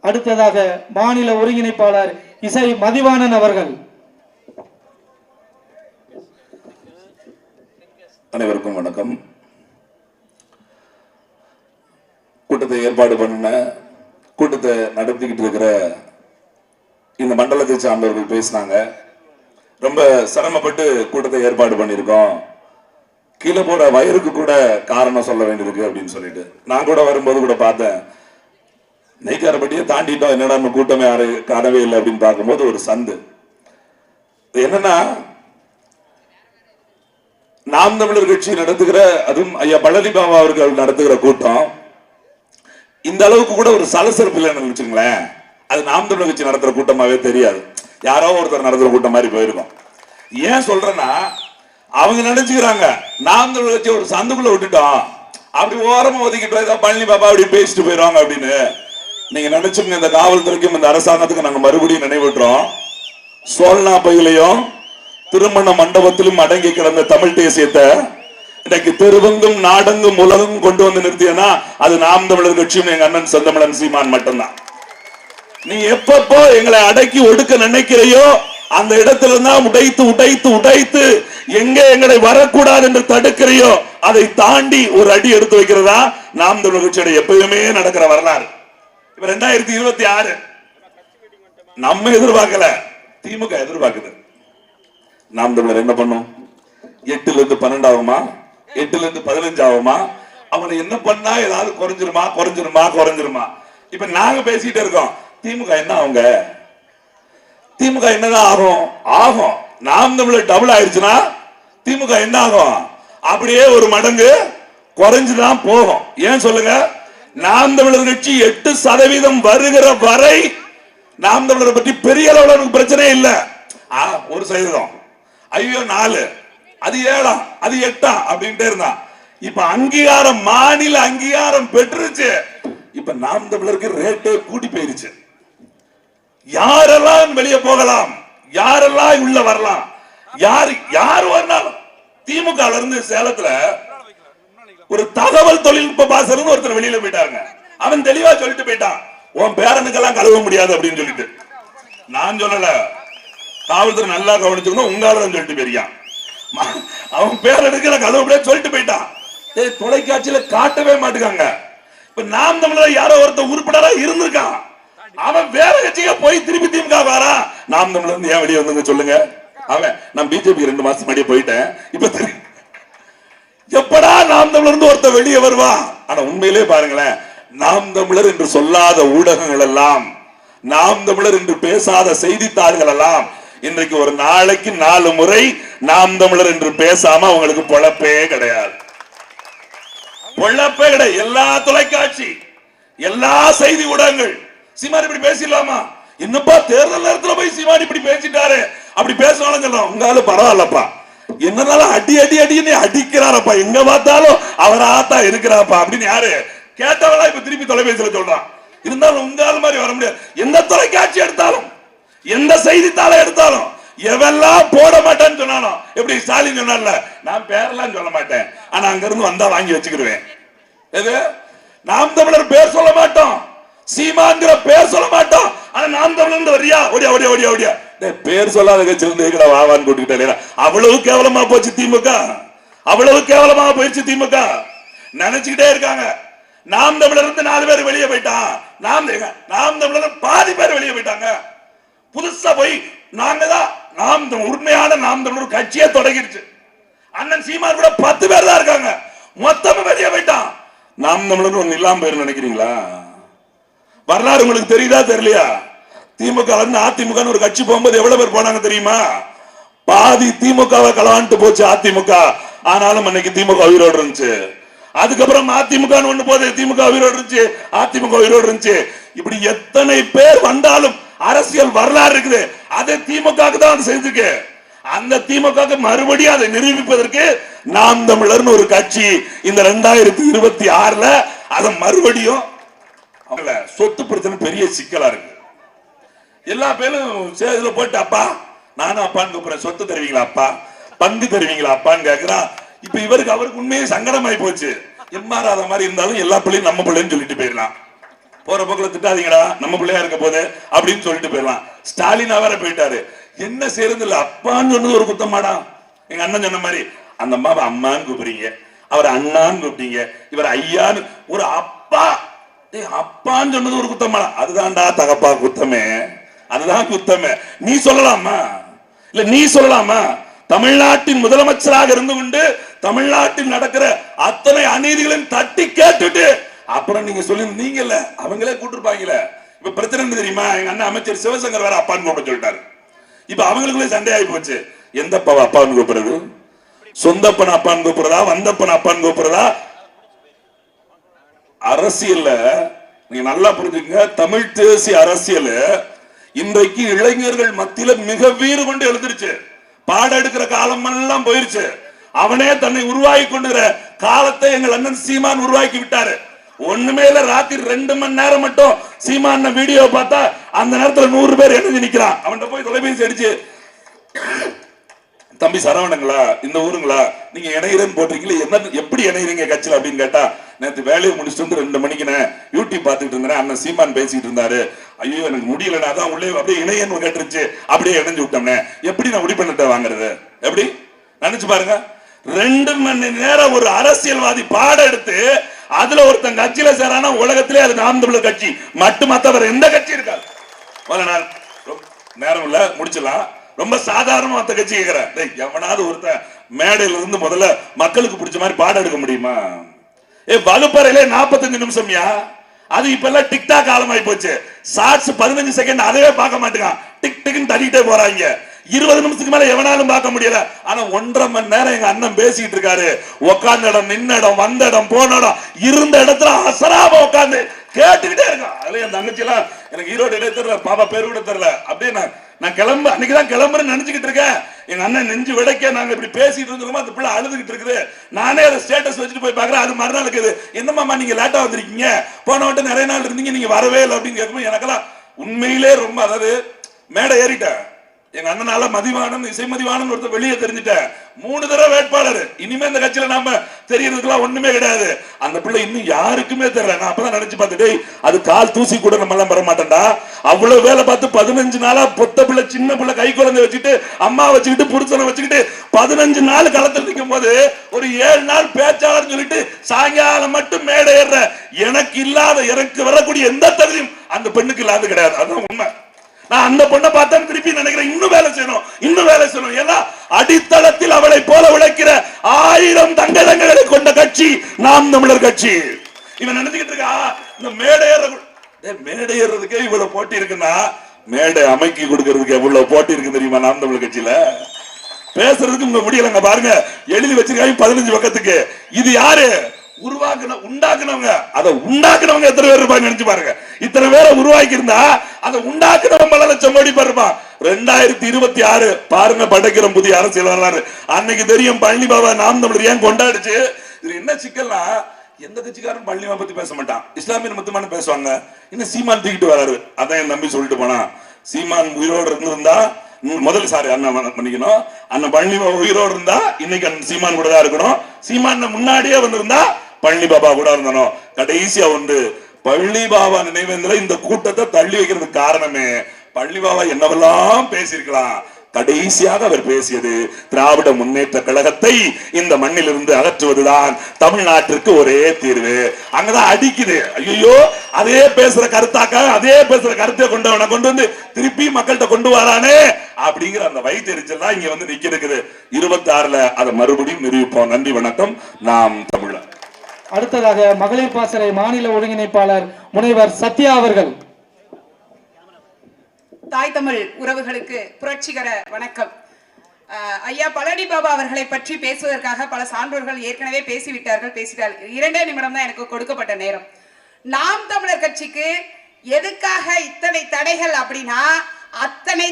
அடுத்ததாக மாநில ஒருங்கிணைப்பாளர் இசை மதிவாணன் அவர்கள். அனைவருக்கும் வணக்கம். கூட்டத்தை ஏற்பாடு பண்ண கூட்டத்தை நடத்திக்கிட்டு இருக்கிற இந்த மண்டலத்தை சார்ந்தவர்கள் பேசினாங்க. ரொம்ப சிரமப்பட்டு கூட்டத்தை ஏற்பாடு பண்ணியிருக்கோம், கீழே போற வயருக்கு கூட காரணம் சொல்ல வேண்டியிருக்கு அப்படின்னு சொல்லிட்டு நான் கூட வரும்போது கூட பார்த்தேன். நெய்க்காரப்பட்டியே தாண்டிட்டோம், என்னடா நம்ம கூட்டமே யாரு காணவே இல்லை அப்படின்னு பார்க்கும்போது ஒரு சந்து என்னன்னா, நாம் தமிழர் கட்சி நடத்துகிற, அதுவும் ஐயா பழனி பாபா அவர்கள் நடத்துகிற கூட்டம் இந்த அளவுக்கு கூட ஒரு சலசரப்பு இல்லைன்னு வச்சுங்களேன். அது நாம் தமிழர் கட்சி நடத்துற கூட்டமாவே தெரியாது, யாரோ ஒருத்தர் நடத்துற கூட்டம் மாதிரி போயிருக்கும். ஏன் சொல்றேன்னா, அவங்க நினைச்சுக்கிறாங்க நாம் தமிழர் கட்சி ஒரு சந்துக்குள்ள விட்டுட்டோம், அப்படி ஓரமா ஒதுக்கிட்டோம், பழனி பாபா அப்படி பேசிட்டு போயிருவாங்க அப்படின்னு நீங்க நினைச்சுங்க. இந்த காவல்துறைக்கும் இந்த அரசாங்கத்துக்கு நாங்க மறுபடியும் நினைவுற்றோம். சோழனா பையிலையும் திருமண மண்டபத்திலும் அடங்கி கிடந்த தமிழ் தேசியத்தை இன்னைக்கு தெருவெங்கும் நாடெங்கும் உலகம் கொண்டு வந்து நிறுத்தியனா அது நாம் தமிழர் கட்சியும் எங்க அண்ணன் செந்தமிழன் சீமான் மட்டும்தான். நீ எப்பப்போ எங்களை அடக்கி ஒடுக்க நினைக்கிறையோ அந்த இடத்துல தான் உடைத்து உடைத்து உடைத்து எங்க எங்களை வரக்கூடாது என்று தடுக்கிறையோ அதை தாண்டி ஒரு அடி எடுத்து வைக்கிறதா நாம் தமிழர் கட்சியோட எப்பயுமே நடக்கிற வரலாறு. இப்ப 2026 நம்ம எதிர்பார்க்கல, திமுக எதிர்பார்க்குது. நாம் தமிழர் என்ன பண்ணும்? 8ல இருந்து 12 ஆகுமா, 8ல இருந்து 15 ஆகுமா? அவனை என்ன பண்ணா ஏதாவது குறைஞ்சிருமா குறைஞ்சிருமா குறைஞ்சிருமா? இப்ப நாங்க பேசிட்டு இருக்கோம், திமுக என்ன அவங்க, திமுக என்னதான் ஆகும்? ஆகும். நாம் தமிழர் டபுள் ஆயிடுச்சுன்னா திமுக என்ன ஆகும்? அப்படியே ஒரு மடங்கு குறைஞ்சுதான் போகும். ஏன் சொல்லுங்க? நாம் தமிழர் கட்சி 8% வருகிற வரை நாம் தமிழரை பற்றி பெரிய அளவில் பிரச்சனை இல்லை. 1%, ஐயோ 4, அது 7, அது 8 அப்படின்ட்டே இருந்தான். இப்ப அங்கீகாரம், மாநில அங்கீகாரம் பெற்றுச்சு. இப்ப நாம் தமிழருக்கு ரேட்டே கூட்டி போயிருச்சு. யாரெல்லாம் வெளியே போகலாம், யாரெல்லாம் உள்ள வரலாம், யார் வரலாம். திமுக இருந்து சேலத்துல ஒரு தகவல் தொழில்நுட்ப பாசர் ஒருத்தர் வெளியில போயிட்டாங்க. அவன் தெளிவா சொல்லிட்டு போயிட்டான், உன் பேரனுக்கெல்லாம் கழுவ முடியாது அப்படின்னு சொல்லிட்டு. நான் சொல்லல, காவல்துறை நல்லா கவனிச்சுக்கணும், உங்களால சொல்லிட்டு போயிருக்கான். அவன் பேரனுக்கு கழுவ முடியாது சொல்லிட்டு போயிட்டான். தொலைக்காட்சியில காட்டவே மாட்டுக்காங்க. இப்ப நாம் தமிழர் யாரோ ஒருத்தர் உறுப்பினரா இருந்திருக்கான், அவன் வேற கட்சியா போய் திருப்பி திமுக வாரா. நாம் தமிழர் ஏன் வெளியே வந்து சொல்லுங்க? அவன் நான் பிஜேபி 2 மாசம் முன்னாடியே போயிட்டேன், இப்ப எப்படா நாம் தமிழர் ஒருத்தர் வெளியே வருவா? ஆனா உண்மையிலே பாருங்களேன், நாம் தமிழர் என்று சொல்லாத ஊடகங்கள் எல்லாம், நாம் தமிழர் என்று பேசாத செய்தித்தாள்கள் எல்லாம் இன்றைக்கு ஒரு நாளைக்கு 4 முறை நாம் தமிழர் என்று பேசாம அவங்களுக்கு பொழப்பே கிடையாது. பொழப்பே கிடையாது. எல்லா தொலைக்காட்சி, எல்லா செய்தி ஊடகங்கள் சீமான் இப்படி பேசிடலாமா? என்னப்பா தேர்தல் நேரத்துல போய் சீமான் இப்படி பேசிட்டாரு, அப்படி பேசணும் சொல்றோம். உங்களால பரவாயில்லப்பா, என்னன்னாலும் அடி அடி அடின்னு அடிக்கிறாரப்பா, எங்க பார்த்தாலும் அவராத்தான் இருக்கிறாப்பா அப்படின்னு யாரு கேட்டவளா இப்ப திருப்பி தொலைபேசியில சொல்றான். இருந்தாலும் உங்களால மாதிரி வர முடியாது. எந்த தொலைக்காட்சி எடுத்தாலும், எந்த செய்தித்தாளை எடுத்தாலும், எவெல்லாம் போட மாட்டேன்னு சொன்னாலும், எப்படி ஸ்டாலின் சொன்னார்ல, நான் பேரெல்லாம் சொல்ல மாட்டேன், ஆனா அங்க இருந்து வந்தா வாங்கி வச்சுக்கிடுவேன். எது? நாம் தமிழர் பேர் சொல்ல மாட்டோம், சீமாங்கிற பேர் சொல்ல மாட்டோம், ஆனா நாம் தமிழர் வரியா ஓடியா ஓடியா ஓடியா ஓடியா பேர் சொல்லாத கட்சியிலிருந்து வாவான்னு கூட்டிக்கிட்டே. அவ்வளவு கேவலமா போச்சு திமுக, அவ்வளவு கேவலமா போயிடுச்சு திமுக. நினைச்சுக்கிட்டே இருக்காங்க நாம் தமிழர் இருந்து 4 பேர் வெளியே போயிட்டான், நாம் தமிழர் பாதி பேர் வெளியே போயிட்டாங்க. புதுசா போய் நாங்க தான் நாம் உண்மையான நாம் தமிழர் கட்சியே தொடங்கிடுச்சு. அண்ணன் சீமான் கூட 10 பேர் தான் இருக்காங்க, மொத்தமா வெளியே போயிட்டான். நாம் தமிழர் ஒண்ணு இல்லாம பேர் நினைக்கிறீங்களா? வரலாறு உங்களுக்கு தெரியுதா தெரியலையா? திமுக அதிமுக ஒரு கட்சி போகும்போது எவ்வளவு பேர் போனாங்க தெரியுமா? பாதி திமுகவை களவாண்டு போச்சு அதிமுக. ஆனாலும் அன்னைக்கு திமுக உயிரோடு இருந்துச்சு. அதுக்கப்புறம் அதிமுக ஒண்ணு போது திமுக உயிரோடு இருந்துச்சு, அதிமுக உயிரோடு இருந்துச்சு. இப்படி எத்தனை பேர் வந்தாலும் அரசியல் வரலாறு இருக்குது. அதை திமுக தான் செஞ்சுக்கு. அந்த திமுக மறுபடியும் அதை நிரூபிப்பதற்கு நாம் தமிழர்னு ஒரு கட்சி இந்த 2026ல அதை மறுபடியும் சொத்து பிரச்சனை பெரிய சிக்கலா இருக்கு. எல்லா பேரும் சேர்ல போட்டு அப்பா நானும் அப்பான்னு கூப்பிடுறேன், சொத்து தருவீங்களா அப்பா, பங்கு தருவீங்களா அப்பான்னு கேட்கிறான். இப்ப இவருக்கு அவருக்கு உண்மையே சங்கடமாயி போச்சு. எம்மாறாத மாதிரி இருந்தாலும் எல்லா பிள்ளையும் நம்ம பிள்ளைன்னு சொல்லிட்டு போயிடலாம். போற போக்குல திட்டாதீங்கடா நம்ம பிள்ளையா இருக்க போது அப்படின்னு சொல்லிட்டு போயிடலாம். ஸ்டாலின் வேற போயிட்டாரு. என்ன செய்யறது இல்ல. அப்பான்னு சொன்னது ஒரு குத்தமாடா. எங்க அண்ணன் சொன்ன மாதிரி அந்த அம்மாவை அம்மான்னு கூப்பிடுறீங்க, அவர் அண்ணான்னு கூப்பிட்டீங்க, இவர் ஐயான்னு. ஒரு அப்பா அப்பான்னு சொன்னது ஒரு குத்தமாடா. அதுதான்டா தகப்பா குத்தமே, அதுதான் குத்தமே. நீ சொல்லலாமா? இல்ல நீ சொல்லலாமா? தமிழ்நாட்டின் முதலமைச்சராக இருந்து கொண்டு தமிழ்நாட்டில் நடக்கிற அத்தனை அநீதிகளையும் தட்டி கேட்டுட்டு அப்புறம் நீங்க சொல்லி நீங்கல்ல அவங்களே கூட்டிருப்பாங்கல்ல. இப்ப பிரச்சனை என்ன தெரியுமா? எங்க அண்ணன் அமைச்சர் சிவசங்கர் வேற அப்பான்னு கூப்பிட சொல்லிட்டாரு. இப்ப அவங்களுக்குள்ளே சண்டை ஆகி போச்சு. எந்த அப்பாவை அப்பான்னு கூப்பிடுறது? சொந்தப்பன் அப்பான்னு கூப்பிடுறதா, வந்தப்பன் அப்பான்னு கூப்பிடுறதா? அரசியல்ல நீங்க நல்லா புரிஞ்சுக்கங்க. தமிழ் தேசிய அரசியல் இன்றைக்கு இளைஞர்கள் மத்தியில மிக வீறு கொண்டு எழுதிருச்சு. பாடம் எடுக்கிற காலம் எல்லாம் போயிருச்சு. அவனே தன்னை உருவாக்கி கொண்டுகிற காலத்தை எங்கள் அண்ணன் சீமான் உருவாக்கி விட்டாரு. ஒண்ணுமே இல்ல, ராத்திரி 2 மணி நேரம் மட்டும் சீமான வீடியோ பார்த்தா அந்த நேரத்துல 100 பேர் எழுதி நிக்கிறான். அவன்கிட்ட போய் தொலைபேசி அடிச்சு, தம்பி சரவணங்களா, இந்த ஊருங்களா, நீங்க இணையறன்னு போட்டிருக்கீங்களா, என்ன எப்படி இணையறீங்க கட்சியில அப்படின்னு கேட்டா, நேற்று வேலையை முடிச்சுட்டு வந்து 2 மணிக்கு யூடியூப் பார்த்துட்டு இருந்தேன், அண்ணன் சீமான் பேசிட்டு இருந்தாரு, ஐயோ எனக்கு முடியலன்னா அதான் உள்ளே அப்படியே இணையன்னு கேட்டுருச்சு, அப்படியே இணைஞ்சு விட்டோம்னே. எப்படி நான் முடிவு பண்ணிட்ட வாங்குறது? எப்படி நினைச்சு பாருங்க. 2 மணி நேரம் ஒரு அரசியல்வாதி பாடம் எடுத்து அதுல ஒருத்தன் கட்சியில சேரானா உலகத்திலே அது நாம் தமிழர் கட்சி மட்டும், மத்தவர் எந்த கட்சி இருக்காது. நேரம் இல்ல, முடிச்சிடலாம். ரொம்ப சாதாரண மத்த கட்சி கேட்கிறேன். எவனாவது ஒருத்தன் மேடையில இருந்து முதல்ல மக்களுக்கு பிடிச்ச மாதிரி பாடம் எடுக்க முடியுமா? வலுப்பறையிலே 45 நிமிஷம்யா. அது இப்ப எல்லாம் டிக்டாக் காலமாயி போச்சு. ஷார்ட்ஸ் 15 செகண்ட் அதவே பார்க்க மாட்டேங்கான். டிக் டிக்னு தட்டிட்டே போறாங்க. 20 நிமிஷத்துக்கு மேல எவனாலும் பார்க்க முடியல. ஆனா 1.5 மணி நேரம் எங்க அண்ணன் பேசிட்டு இருக்காரு. உட்கார்ந்த இடம், நின்ன இடம், வந்த இடம், போன இடம், இருந்த இடத்துல அசராம உட்கார்ந்து கேட்டுக்கிட்டே இருக்கான். அதுல என் தங்கச்சி எல்லாம் எனக்கு ஈரோடு இடையே தெரியல, பாப்பா பேரு கூட தெரியல. அப்படியே நான் கிளம்ப அன்னைக்குதான் கிளம்புறேன்னு நினைச்சுக்கிட்டு இருக்கேன். எங்க அண்ணன் நெஞ்சு விடைக்க நாங்க இப்படி பேசிட்டு இருந்தோம். அந்த பிள்ளை அழுதுகிட்டு இருக்குது. நானே அதை ஸ்டேட்டஸ் வச்சுட்டு போய் பாக்குறேன். அது மறுநாள் இருக்குது. என்னமாமா நீங்க லேட்டா வந்திருக்கீங்க, போன வட்டம் நிறைய நாள் இருந்தீங்க, நீங்க வரவே இல்லை அப்படின்னு கேட்கும்போது எனக்கெல்லாம் உண்மையிலே ரொம்ப, அதாவது மேடை ஏறிட்டேன். எங்க அண்ணனால மதிவானன், இசை மதிவானன் ஒருத்தர் வெளியே தெரிஞ்சுட்டேன். 3 தடவை வேட்பாளர். இனிமே இந்த கட்சியில நாம தெரியறதுக்கெல்லாம் ஒண்ணுமே கிடையாது. அந்த பிள்ளை இன்னும் யாருக்குமே தெரியல. நான் அப்பதான் நினைச்சு பார்த்துட்டு, அது கால் தூசி கூட நம்ம எல்லாம் பெற மாட்டேன்டா. அவ்வளவு வேலை பார்த்து 15 நாளா பொத்த பிள்ளை, சின்ன பிள்ளை, கை குழந்தை வச்சுட்டு, அம்மா வச்சுக்கிட்டு, புருஷனை வச்சுக்கிட்டு 15 நாள் களத்தில் நிற்கும் போது ஒரு 7 நாள் பேச்சாளர் சொல்லிட்டு சாயங்காலம் மட்டும் மேடை ஏற எனக்கு இல்லாத, எனக்கு வரக்கூடிய எந்த தகுதியும் அந்த பெண்ணுக்கு இல்லாத கிடையாது. அதுதான் உண்மை. நான் அந்த பொண்ணை பார்த்தா திருப்பி நினைக்கிறேன், இன்னும் வேலை செய்யணும், இன்னும் வேலை செய்யணும். எல்லாம் அடித்தளத்தில் அவளை போல உழைக்கிற 1000 தங்கங்களை கொண்ட கட்சி நாம் தமிழர் கட்சி. இவன் நினைச்சுக்கிட்டு இருக்கா இந்த மேடை ஏறதுக்கே இவ்வளவு போட்டி இருக்குன்னா, மேடை அமைக்கி கொடுக்கறதுக்கு எவ்வளவு போட்டி இருக்கு தெரியுமா நாம் தமிழர் கட்சியில? பேசுறதுக்கு உங்க முடியலங்க பாருங்க. எழுதி வச்சிருக்காங்க 15 பக்கத்துக்கு. இது யாரு உண்டாக்குனவங்க? அதை உண்டாக்குனவங்க எத்தனை பேர் இருப்பாங்க நினைச்சு பாருங்க. இத்தனை பேரை உருவாக்கி இருந்தா அதை உண்டாக்குனவங்க பல லட்சம் கோடி பேர் இருப்பான். 2026 பாருங்க, படைக்கிற புதிய அரசியல் வரலாறு. அன்னைக்கு தெரியும் பழனி பாபா நாம் தமிழர் ஏன் கொண்டாடுச்சு. இது என்ன சிக்கல்னா, எந்த கட்சிக்காரன் பழனி பாபா பத்தி பேச மாட்டான், இஸ்லாமியர் மொத்தமான பேசுவாங்க. இன்னும் சீமான் தூக்கிட்டு வராரு. அதான் என் நம்பி சொல்லிட்டு போனா, சீமான் உயிரோடு இருந்திருந்தா முதல் சாரி அண்ணன் பண்ணிக்கணும், அண்ணன் பழனி பாபா உயிரோடு இருந்தா இன்னைக்கு அண்ணன் சீமான் கூட தான் இருக்கணும். சீமான் முன்னாடியே வந்திருந்தா பழனி பாபா கூட இருந்தனும். கடைசியா ஒன்று, பழனி பாபா நினைவேந்திர இந்த கூட்டத்தை தள்ளி வைக்கிறதுக்கு காரணமே பழனி பாபா என்னவெல்லாம் பேசியிருக்கலாம். கடைசியாக அவர் பேசியது திராவிட முன்னேற்ற கழகத்தை இந்த மண்ணில் இருந்து அகற்றுவதுதான் தமிழ்நாட்டிற்கு ஒரே தீர்வு. அங்கதான் அடிக்குது. ஐயோ, அதே பேசுற கருத்தாக்க, அதே பேசுற கருத்தை கொண்டு வந்து திருப்பி மக்கள்கிட்ட கொண்டு வரானே அப்படிங்கிற அந்த வயிற்றெரிச்சல் தான் இங்க வந்து நிக்கிறது. 26ல அதை மறுபடியும் நிரூபிப்போம். நன்றி, வணக்கம். நாம் தமிழர். அடுத்ததாக மகளிர் பாசறை மாநில ஒருங்கிணைப்பாளர் முனைவர் சத்யா அவர்கள். தாய் தமிழ் உறவுகளுக்கு புரட்சிகர வணக்கம். ஐயா பழனி பாபா அவர்களை பற்றி பேசுவதற்காக பல சான்றோர்கள் ஏற்கனவே பேசிவிட்டார்கள். 2 நிமிடம் தான் எனக்கு கொடுக்கப்பட்ட நேரம். நாம் தமிழர் கட்சிக்கு எதுக்காக இத்தனை தடைகள் அப்படின்னா, அத்தனை